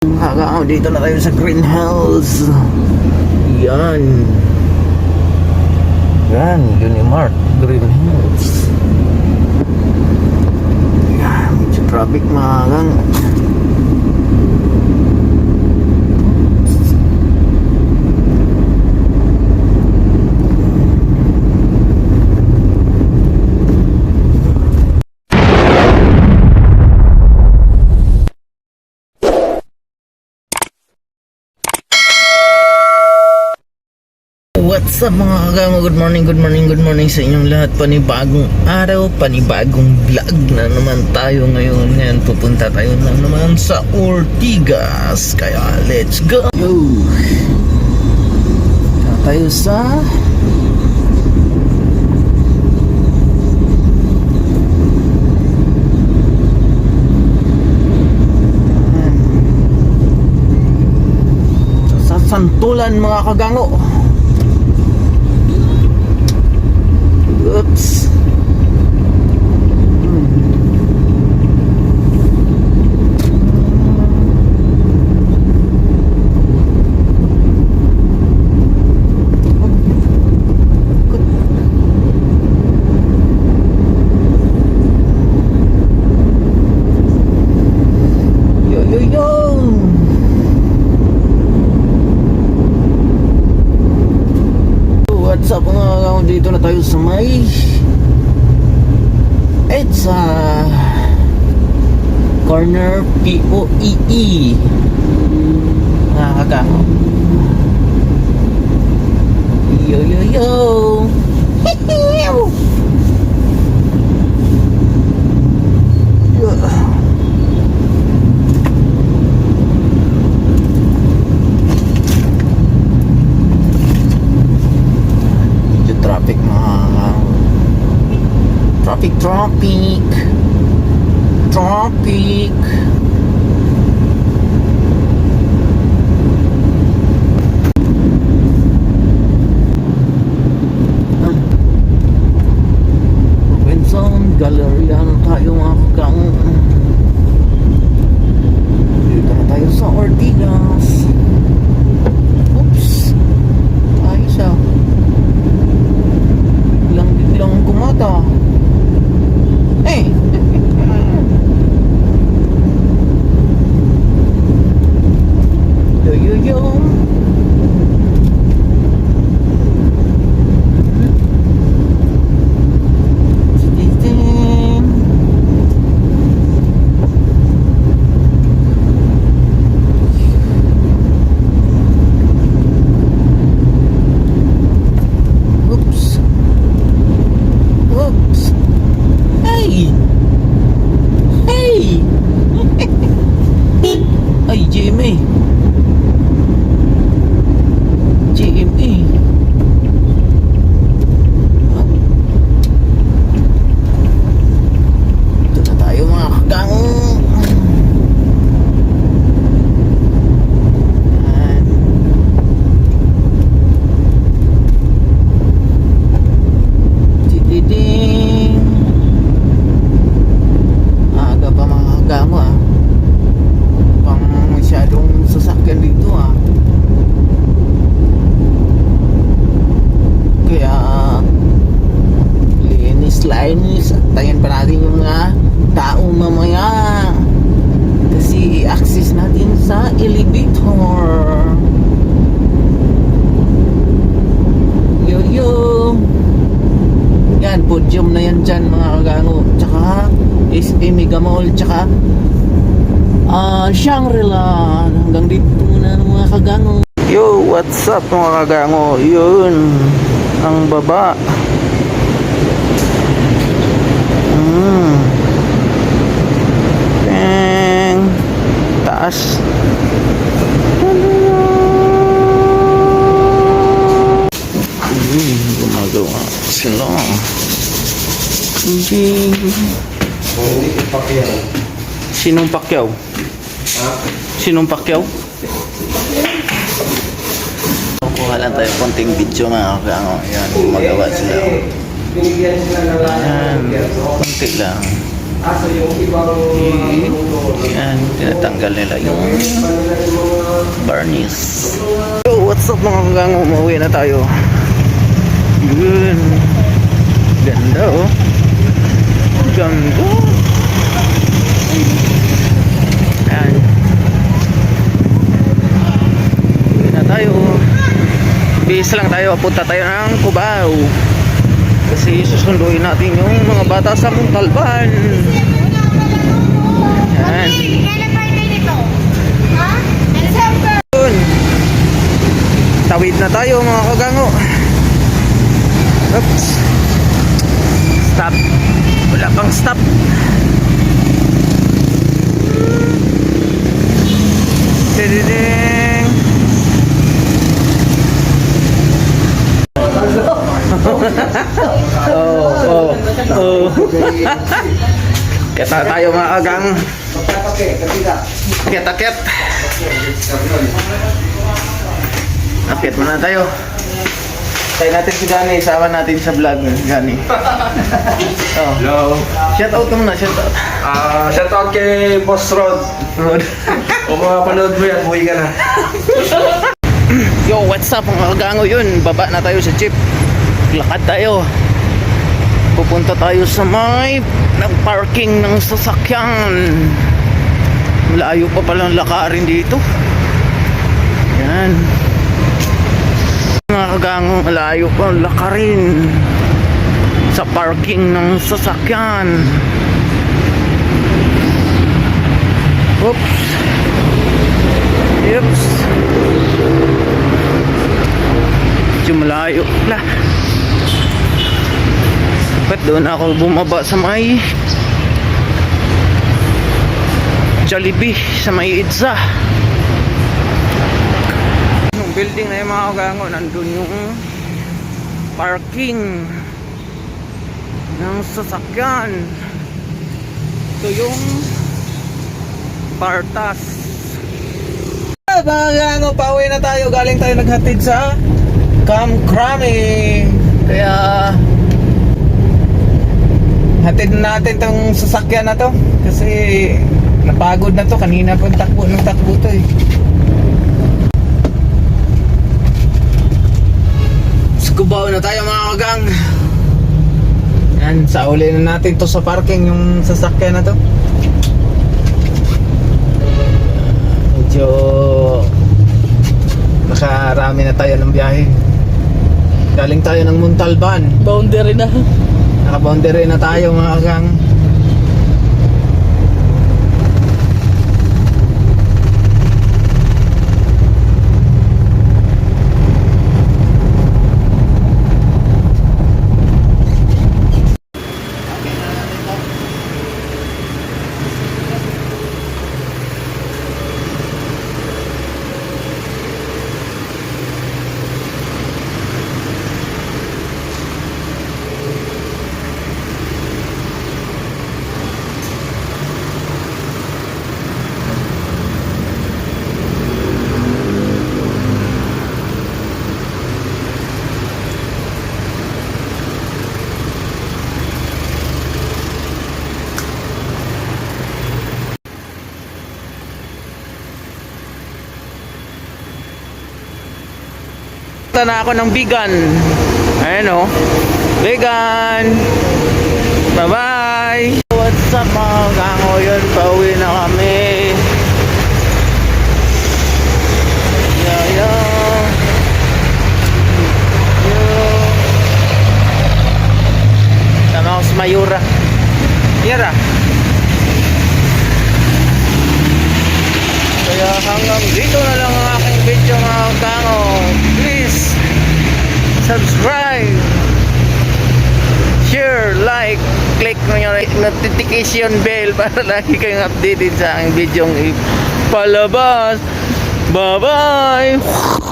Kakao, dito na tayo sa greenhouse. Yan. Yan, Unimark Greenhouse. Yan, medyo traffic mga gang. What's up mga kagamo? Good morning sa inyong lahat. Panibagong araw, panibagong vlog na naman tayo ngayon. Ngayon pupunta tayo na naman sa Ortigas. Kaya let's go! Yo! Tayo sa Santulan mga kagango. Oops. What's up mga kaon, dito na tayo sa may EDSA corner POEE mga kakaon. Yo yo yo. Traffic mga traffic Robinson Galleria na tayo mga kagang. Dito na tayo sa Ortigas. Oops, tayo siya biglang kumata. Hey! Yo yo yo. Ay, GMA. Ito na tayo mga kagang. Tididing. Aga pa mga kagang ah. Masyadong sasakyan dito ah. Kaya linis tayan pa natin yung mga tao mamaya kasi i-access natin sa elevator. Yo yo. Yan, podium na yan dyan mga kagango. Tsaka SM Mega Mall. Tsaka Shangri-La. Hanggang dito na mga kagango. Yo, what's up mga kagango? Yun ang baba. Taas. Gumagawa sila. Sinong Pacquiao? Sinong Pacquiao? Kuha lang tayo konting video mga kagango. Yan, gumagawa sila. Yan, konti lang. Yan, tinatanggal nila yung varnish. So, what's up mga kagang? Umuwi na tayo. Yun. Ganda oh. Ganda. Ayan. Uwi na tayo. Bis lang tayo. Punta tayo ng Cubao. Kasi susunduin natin yung mga bata sa Montalban. Ayan. Yun. Tawid na tayo mga kagango. Oops. Stop. Wala pang stop. Ding. Oh. Kita tayo mga kagang. Akit. Akit muna tayo. Tayo natin si Gani, sama natin sa vlog Gani. Oh. Hello. Shout out muna, shout out. Shout out kay Boss Rod. Kung mapanood mo yan, buhay ka na. Yo, what's up mga kagango yun? Baba na tayo sa jeep. Lakad tayo. Pupunta tayo sa may nag-parking ng sasakyan. Malayo pa palang lakarin dito. Yan. Mga kagango, malayo pa lakarin sa parking ng sasakyan. Oops. Oops. Medyo malayo pala. Ba't doon ako bumaba sa may Jollibee, sa may Itza. Yung building na yung mga kagango, nandun yung parking ng sasakyan. Ito yung Partas. Mga kagango, pauwi na tayo. Galing tayo naghatid sa Camp Crame. Kaya hatid natin tong sasakyan na to kasi napagod na to. Kanina po takbo to eh. Cubao na tayo mga kagang. Yan, sauli na natin to sa parking yung sasakyan na to. Medyo nakarami na tayo ng biyahe. Galing tayo ng Montalban. Boundary na. Naka-boundary na tayo mga kagang. Punta na ako ng Bigan. Ayan o. Bigan. Bye bye. What's up mga kagango yun? Pauwi na kami. Yo. Tama ako sa Mayura. Yara. Kaya hanggang dito na lang ang aking video mga kagango. Please subscribe, share, like, click mo yung notification bell para lagi kayong updated sa aking video palabas. Bye bye.